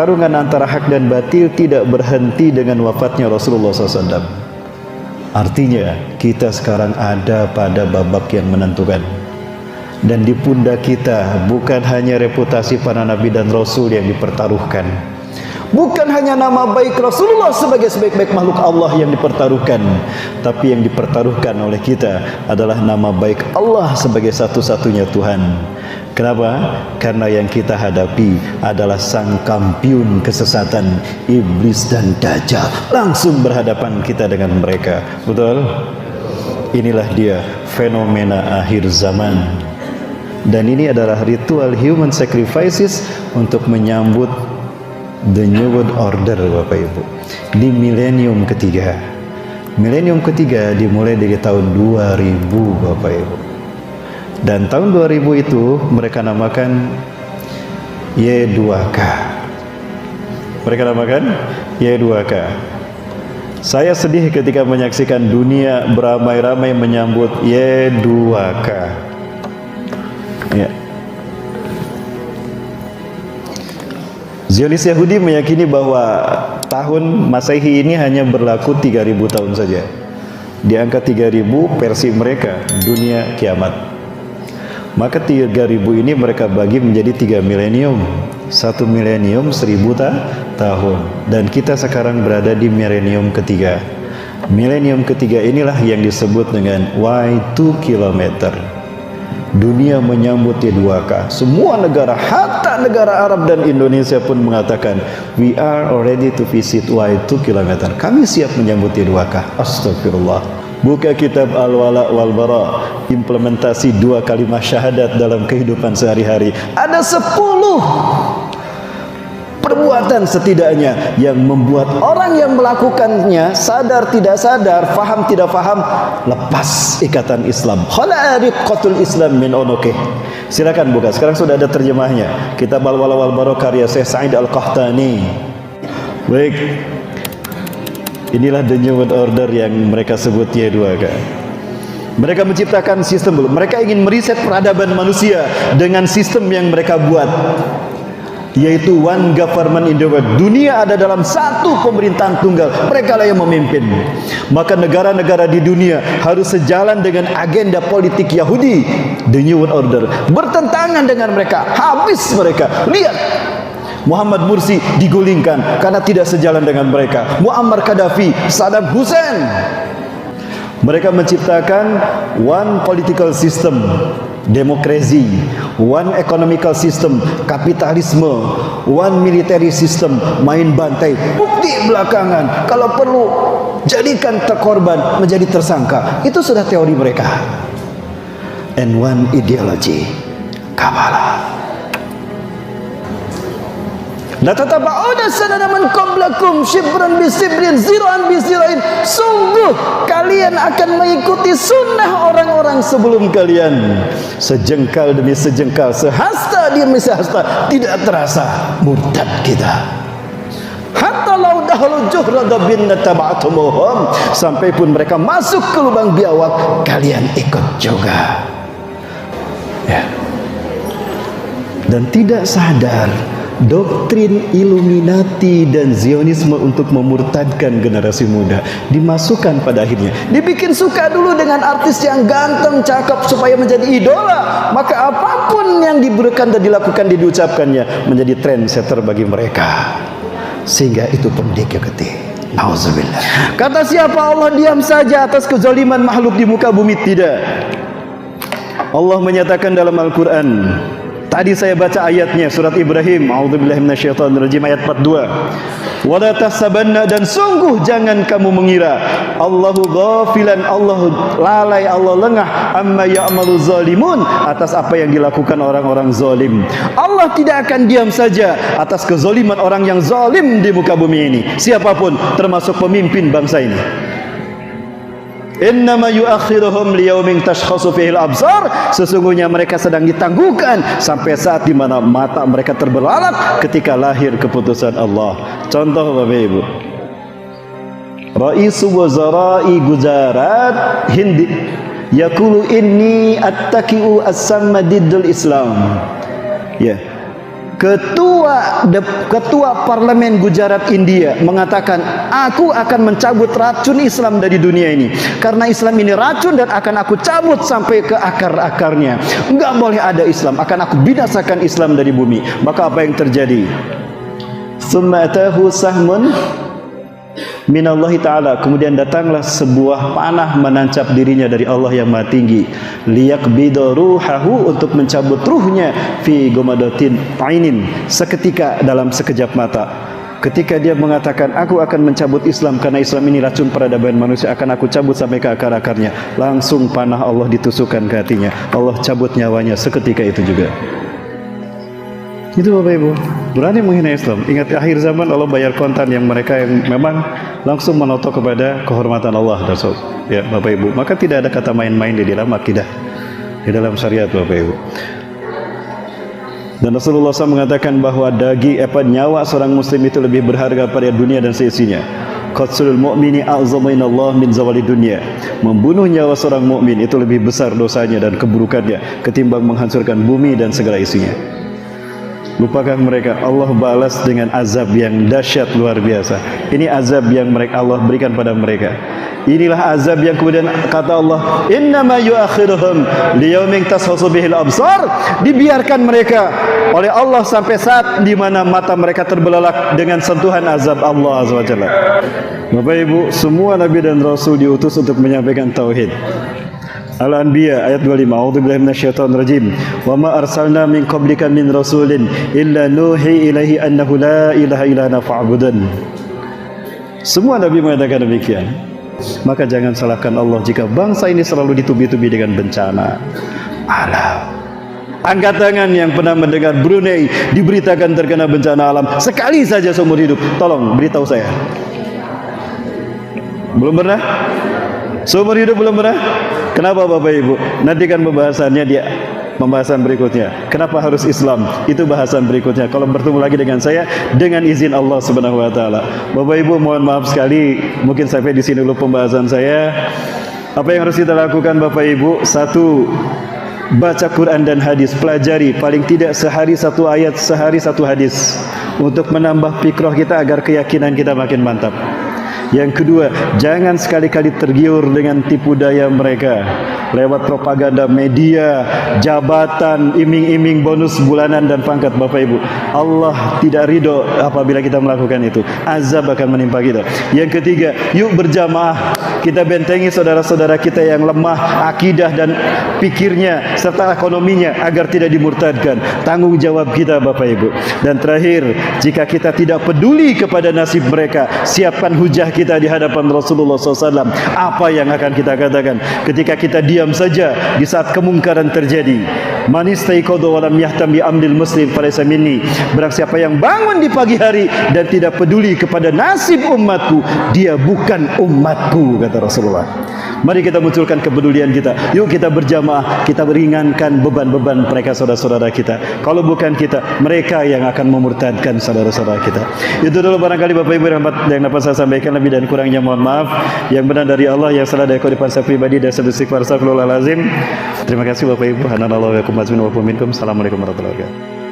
pertarungan antara hak dan batil tidak berhenti dengan wafatnya Rasulullah SAW. Artinya kita sekarang ada pada babak yang menentukan. Dan di pundak kita bukan hanya reputasi para nabi dan rasul yang dipertaruhkan, bukan hanya nama baik Rasulullah sebagai sebaik-baik makhluk Allah yang dipertaruhkan, tapi yang dipertaruhkan oleh kita adalah nama baik Allah sebagai satu-satunya Tuhan. Kenapa? Karena yang kita hadapi adalah sang kampiun kesesatan, iblis dan dajjal. Langsung berhadapan kita dengan mereka. Betul? Inilah dia fenomena akhir zaman. Dan ini adalah ritual human sacrifices untuk menyambut the new world order, Bapak Ibu, di milenium ketiga. Milenium ketiga dimulai dari tahun 2000, Bapak Ibu. Dan tahun 2000 itu mereka namakan Y2K. Mereka namakan Y2K. Saya sedih ketika menyaksikan dunia beramai-ramai menyambut Y2K. Ya. Zionis Yahudi meyakini bahwa tahun Masehi ini hanya berlaku 3000 tahun saja. Di angka 3000 versi mereka dunia kiamat. Maka 3000 ini mereka bagi menjadi 3 milenium. 1 milenium 1000 tahun. Dan kita sekarang berada di milenium ketiga. Milenium ketiga inilah yang disebut dengan Y2 kilometer. Dunia menyambut Y2K. Semua negara, hatta negara Arab dan Indonesia pun mengatakan, we are ready to visit Y2 kilometer. Kami siap menyambut Y2K. Astagfirullah. Buka kitab Al-Wala wal-Bara, implementasi 2 kalimat syahadat dalam kehidupan sehari-hari. Ada 10 perbuatan setidaknya yang membuat orang yang melakukannya sadar tidak sadar, faham tidak faham, lepas ikatan Islam. Khala'ariqatul Islam min unuqih. Silakan buka. Sekarang sudah ada terjemahnya. Kitab Al-Wala wal-Bara karya Syekh Sa'id Al-Qahtani. Baik. Inilah the new world order yang mereka sebut Y2K. Mereka menciptakan sistem dulu. Mereka ingin meriset peradaban manusia dengan sistem yang mereka buat, yaitu one government in the world. Dunia ada dalam satu pemerintahan tunggal. Mereka lah yang memimpin. Maka negara-negara di dunia harus sejalan dengan agenda politik Yahudi, the new world order. Bertentangan dengan mereka, habis mereka. Lihat, Muhammad Mursi digulingkan karena tidak sejalan dengan mereka. Muammar Gaddafi, Saddam Hussein. Mereka menciptakan one political system, demokrasi, one economical system, kapitalisme, one military system, main bantai. Bukti belakangan, kalau perlu jadikan terkorban menjadi tersangka. Itu sudah teori mereka. And one ideology, Kabbalah. La tataba'una sanana man qablakum shibran bi shibrin zira'an bi zira'in. Sungguh kalian akan mengikuti sunnah orang-orang sebelum kalian, sejengkal demi sejengkal, sehasta demi sehasta. Tidak terasa murtad kita. Hatta law dahalu juhra dabin taba'tumuhum. Sampai pun mereka masuk ke lubang biawak, kalian ikut juga. Ya. Dan tidak sadar doktrin Illuminati dan Zionisme untuk memurtadkan generasi muda dimasukkan pada akhirnya. Dibikin suka dulu dengan artis yang ganteng, cakep supaya menjadi idola. Maka apapun yang diberikan dan dilakukan, diucapkannya menjadi trendsetter bagi mereka. Sehingga itu pun dikeketi. Nauzubillah. Kata siapa Allah diam saja atas kezaliman makhluk di muka bumi? Tidak. Allah menyatakan dalam Al-Quran. Tadi saya baca ayatnya, surat Ibrahim, a'udzubillahi minasyaitonirrajim, ayat 42. Wala tahsabanna, dan sungguh jangan kamu mengira Allahu ghafilan, Allah lalai, Allah lengah, amma ya'malu zalimun, atas apa yang dilakukan orang-orang zalim. Allah tidak akan diam saja atas kezaliman orang yang zalim di muka bumi ini, siapapun, termasuk pemimpin bangsa ini. Innama yuakhiruhum liyaumin tashkhasu fihi al-absar. Sesungguhnya mereka sedang ditangguhkan sampai saat di mana mata mereka terbelalak ketika lahir keputusan Allah. Contoh Bapak Ibu, Raisu Wazara'i Gujarat Hindi yaqulu inni attaqi'u as-samma diddul Islam. Ya. Ketua Parlemen Gujarat India mengatakan, aku akan mencabut racun Islam dari dunia ini, karena Islam ini racun dan akan aku cabut sampai ke akar-akarnya. Enggak boleh ada Islam, akan aku binasakan Islam dari bumi. Maka apa yang terjadi? Tsumma atahu sahmun minallahi ta'ala, kemudian datanglah sebuah panah menancap dirinya dari Allah yang Maha Tinggi, liyaqbida ruhahu, untuk mencabut ruhnya, fi gomadatin ainin, seketika, dalam sekejap mata. Ketika dia mengatakan, aku akan mencabut Islam karena Islam ini racun peradaban manusia, akan aku cabut sampai ke akar-akarnya, langsung panah Allah ditusukkan ke hatinya, Allah cabut nyawanya seketika itu juga. Itu Bapak Ibu, berani menghina Islam. Ingat akhir zaman Allah bayar kontan yang mereka yang memang langsung menotok kepada kehormatan Allah dan Rasul. Ya Bapak Ibu, maka tidak ada kata main-main di dalam akidah, di dalam syariat Bapak Ibu. Dan Rasulullah SAW mengatakan bahwa nyawa seorang muslim itu lebih berharga pada dunia dan seisinya. Qatlul mu'mini a'zamu inallah min zawali dunya. Membunuh nyawa seorang mukmin itu lebih besar dosanya dan keburukannya ketimbang menghancurkan bumi dan segala isinya. Lupakan mereka, Allah balas dengan azab yang dahsyat luar biasa. Ini azab yang Allah berikan pada mereka. Inilah azab yang kemudian kata Allah, innama yu'akhiruhum liyaumin tashkhasu bihil absar. Dibiarkan mereka oleh Allah sampai saat di mana mata mereka terbelalak dengan sentuhan azab Allah Azza wa Jalla. Bapak Ibu, semua nabi dan rasul diutus untuk menyampaikan tauhid. Al-Anbiya ayat 25. A'udzubillahi minasyaitonir rajim. Wa ma arsalna min qablika min rasulin illa nuhi ilaihi annahu la ilaha illa ana fa'budun. Semua nabi mengatakan demikian. Maka jangan salahkan Allah jika bangsa ini selalu ditubi-tubi dengan bencana alam. Angkat tangan yang pernah mendengar Brunei diberitakan terkena bencana alam sekali saja seumur hidup. Tolong beritahu saya. Belum pernah? Seumur hidup belum pernah? Kenapa Bapak Ibu? Nantikan pembahasan berikutnya. Kenapa harus Islam? Itu bahasan berikutnya. Kalau bertemu lagi dengan saya dengan izin Allah Subhanahu wa taala. Bapak Ibu, mohon maaf sekali, mungkin sampai di sini dulu pembahasan saya. Apa yang harus kita lakukan Bapak Ibu? Satu, baca Quran dan hadis, pelajari paling tidak sehari satu ayat, sehari satu hadis, untuk menambah fikrah kita agar keyakinan kita makin mantap. Yang kedua, jangan sekali-kali tergiur dengan tipu daya mereka lewat propaganda media, jabatan, iming-iming bonus bulanan dan pangkat. Bapak Ibu, Allah tidak ridho apabila kita melakukan itu. Azab akan menimpa kita. Yang ketiga, yuk berjamaah kita bentengi saudara-saudara kita yang lemah akidah dan pikirnya serta ekonominya agar tidak dimurtadkan. Tanggung jawab kita Bapak Ibu. Dan terakhir, jika kita tidak peduli kepada nasib mereka, siapkan hujah kita di hadapan Rasulullah SAW. Apa yang akan kita katakan ketika kita diam saja di saat kemungkaran terjadi? Man istaiqadha wa lam yahtam bi amril muslim falaysa minni. Barang siapa yang bangun di pagi hari dan tidak peduli kepada nasib umatku, dia bukan umatku, kata Rasulullah. Mari kita munculkan kepedulian kita. Yuk kita berjamaah, kita meringankan beban-beban mereka saudara-saudara kita. Kalau bukan kita, mereka yang akan memurtadkan saudara-saudara kita. Itu dulu barangkali Bapak Ibu yang dapat saya sampaikan. Lebih dan kurangnya mohon maaf. Yang benar dari Allah, yang salah dari kehidupan saya pribadi dan saya beristighfar. Astagfirullahalazim. Terima kasih Bapak Ibu. Hananallahu wa yakum. Assalamualaikum warahmatullahi wabarakatuh.